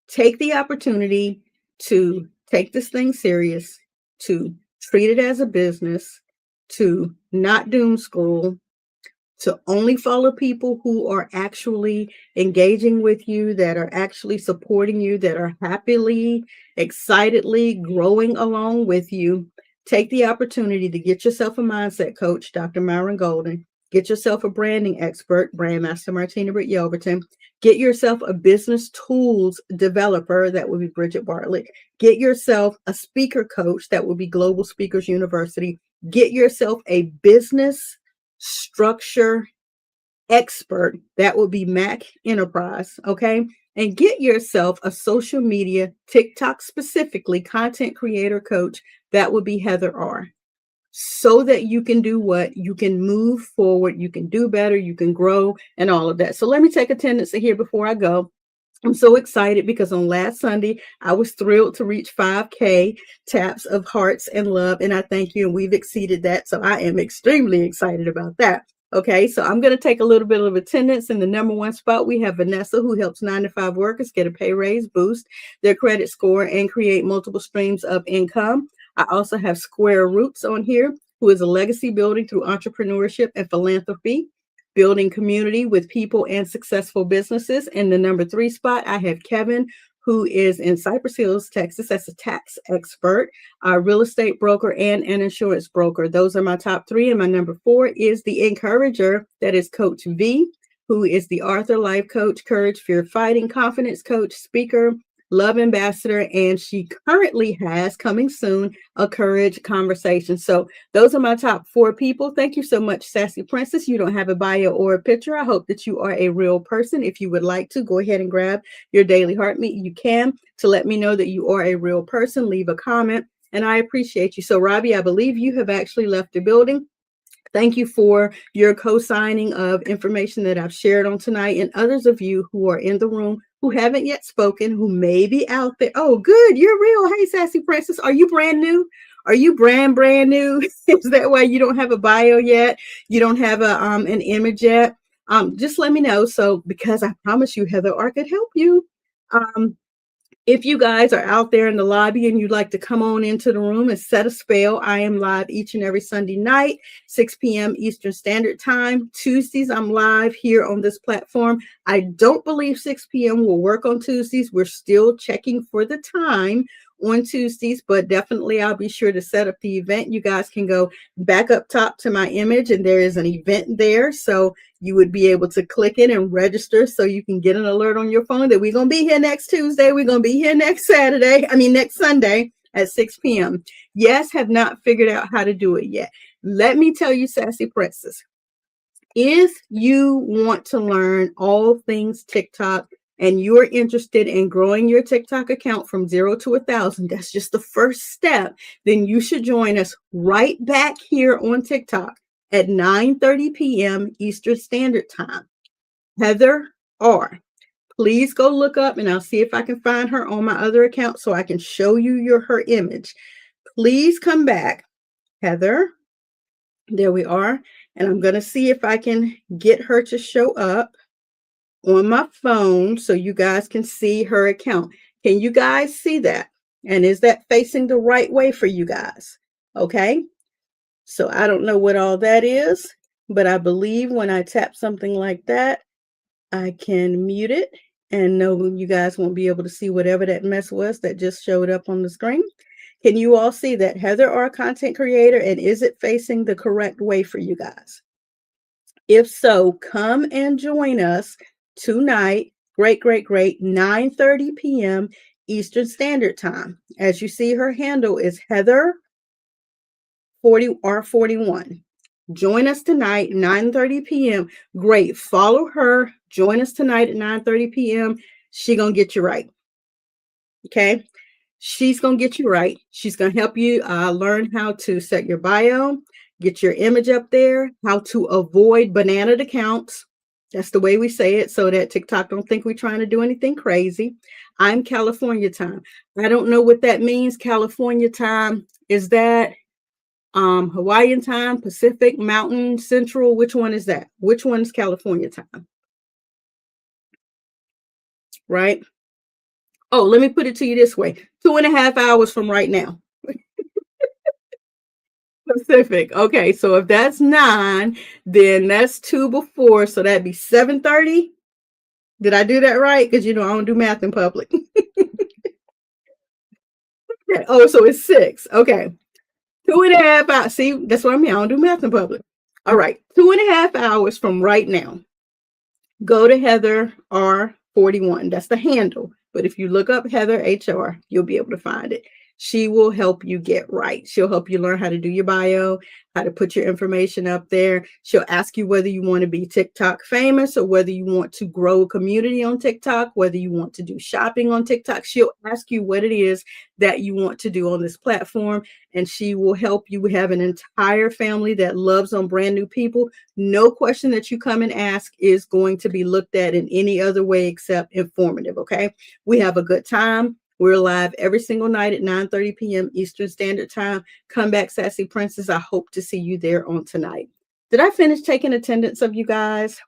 take the opportunity to take this thing serious, to treat it as a business, to not doom scroll, to only follow people who are actually engaging with you, that are actually supporting you, that are happily, excitedly growing along with you. Take the opportunity to get yourself a mindset coach, Dr. Myron Golden. Get yourself a branding expert, Brand Master Martina Britt Yelverton. Get yourself a business tools developer, that would be Bridget Bartlett. Get yourself a speaker coach, that would be Global Speakers University. Get yourself a business structure expert, that would be Mac Enterprise. Okay. And get yourself a social media, TikTok specifically, content creator coach, that would be Heather R. So that you can do what? You can move forward, you can do better, you can grow, and all of that. So let me take attendance here before I go. I'm so excited because on last Sunday, I was thrilled to reach 5K taps of hearts and love. And I thank you. And we've exceeded that. So I am extremely excited about that. Okay, so I'm going to take a little bit of attendance. In the number one spot, we have Vanessa, who helps 9-to-5 workers get a pay raise, boost their credit score, and create multiple streams of income. I also have Square Roots on here, who is a legacy building through entrepreneurship and philanthropy, building community with people and successful businesses. In the number 3 spot, I have Kevin, who is in Cypress Hills, Texas, as a tax expert, a real estate broker, and an insurance broker. Those are my top 3. And my number 4 is the encourager, that is Coach V, who is the Arthur Life Coach, Courage, Fear Fighting, Confidence Coach, speaker, love ambassador, and she currently has coming soon a courage conversation. So those are my top 4 people. Thank you so much, Sassy Princess. You don't have a bio or a picture. I hope that you are a real person. If you would like to, go ahead and grab your daily heartbeat. You can to let me know that you are a real person. Leave a comment, and I appreciate you. So, Robbie, I believe you have actually left the building. Thank you for your co-signing of information that I've shared on tonight, and others of you who are in the room who haven't yet spoken, who may be out there. Oh, good. You're real. Hey, Sassy Princess. Are you brand new? Are you brand new? Is that why you don't have a bio yet? You don't have an image yet? Just let me know. So, because I promise you, Heather R could help you. If you guys are out there in the lobby and you'd like to come on into the room and set a spell, I am live each and every Sunday night, 6 p.m. Eastern Standard Time. Tuesdays, I'm live here on this platform. I don't believe 6 p.m. will work on Tuesdays. We're still checking for the time on Tuesdays, but definitely I'll be sure to set up the event. You guys can go back up top to my image, and there is an event there. So you would be able to click it and register so you can get an alert on your phone that we're going to be here next Tuesday. We're going to be here next Sunday at 6 p.m. Yes, have not figured out how to do it yet. Let me tell you, Sassy Princess, if you want to learn all things TikTok and you're interested in growing your TikTok account from 0 to 1,000, that's just the first step, then you should join us right back here on TikTok at 9:30 p.m. Eastern Standard Time. Heather R. Please go look up, and I'll see if I can find her on my other account so I can show you her image. Please come back, Heather. There we are. And I'm going to see if I can get her to show up on my phone so you guys can see her account. Can you guys see that? And is that facing the right way for you guys? Okay. So I don't know what all that is, but I believe when I tap something like that, I can mute it, and no, you guys won't be able to see whatever that mess was that just showed up on the screen. Can you all see that? Heather R, content creator, and is it facing the correct way for you guys? If so, come and join us tonight. Great, 9:30 p.m. Eastern Standard Time. As you see, her handle is Heather 40R41. Join us tonight, 9:30 p.m. Great. Follow her. Join us tonight at 9:30 p.m. She gonna get you right. Okay. She's gonna get you right. She's gonna help you learn how to set your bio, get your image up there, how to avoid banana accounts. That's the way we say it, so that TikTok don't think we're trying to do anything crazy. I'm California time. I don't know what that means. California time, is that Hawaiian time, Pacific, Mountain, Central? Which one is that? Which one is California time? Right? Oh, let me put it to you this way. 2.5 hours from right now. Pacific. Okay, so if that's 9, then that's 2 before, so that'd be 7:30. Did I do that right? Because I don't do math in public. Okay. Oh, so it's 6. Okay. 2.5 hours. See, that's what I mean. I don't do math in public. All right. 2.5 hours from right now. Go to Heather R41. That's the handle. But if you look up Heather HR, you'll be able to find it. She will help you get right. She'll help you learn how to do your bio, how to put your information up there. She'll ask you whether you want to be TikTok famous or whether you want to grow a community on TikTok, whether you want to do shopping on TikTok. She'll ask you what it is that you want to do on this platform, and she will help you. We have an entire family that loves on brand new people. No question that you come and ask is going to be looked at in any other way except informative, okay? We have a good time. We're live every single night at 9:30 p.m. Eastern Standard Time. Come back, Sassy Princess. I hope to see you there on tonight. Did I finish taking attendance of you guys?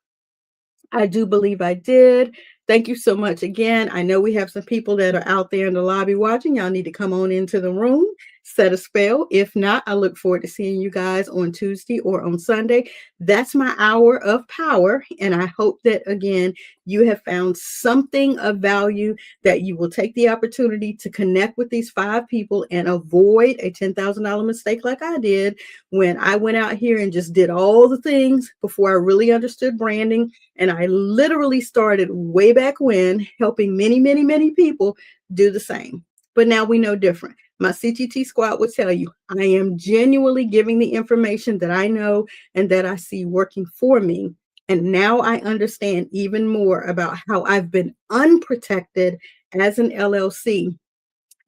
I do believe I did. Thank you so much again. I know we have some people that are out there in the lobby watching. Y'all need to come on into the room. set a spell. If not, I look forward to seeing you guys on Tuesday or on Sunday. That's my hour of power. And I hope that, again, you have found something of value, that you will take the opportunity to connect with these 5 people and avoid a $10,000 mistake like I did when I went out here and just did all the things before I really understood branding. And I literally started way back when, helping many, many, many people do the same. But now we know different. My CTT squad would tell you, I am genuinely giving the information that I know and that I see working for me. And now I understand even more about how I've been unprotected as an LLC,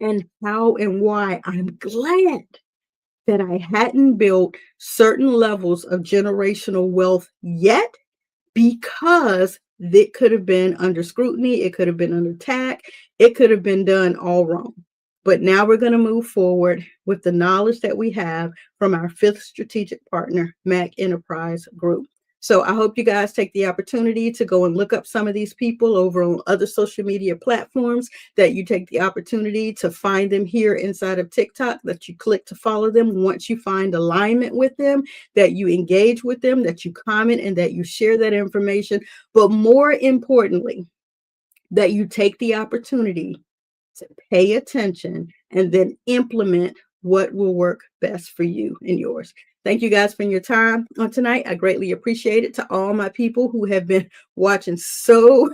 and how and why I'm glad that I hadn't built certain levels of generational wealth yet, because it could have been under scrutiny, it could have been under attack, it could have been done all wrong. But now we're going to move forward with the knowledge that we have from our 5th strategic partner, Mac Enterprise Group. So I hope you guys take the opportunity to go and look up some of these people over on other social media platforms, that you take the opportunity to find them here inside of TikTok, that you click to follow them once you find alignment with them, that you engage with them, that you comment, and that you share that information. But more importantly, that you take the opportunity to pay attention and then implement what will work best for you and yours. Thank you guys for your time on tonight. I greatly appreciate it. To all my people who have been watching so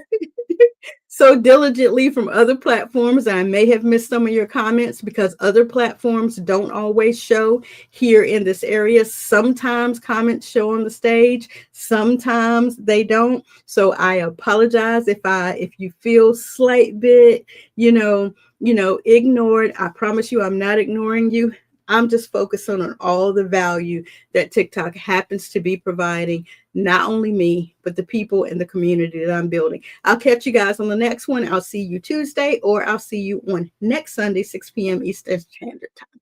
diligently from other platforms, I may have missed some of your comments because other platforms don't always show here in this area. Sometimes comments show on the stage, sometimes they don't. So I apologize if you feel slight bit, ignored. I promise you, I'm not ignoring you. I'm just focusing on all the value that TikTok happens to be providing, not only me, but the people in the community that I'm building. I'll catch you guys on the next one. I'll see you Tuesday, or I'll see you on next Sunday, 6 p.m. Eastern Standard Time.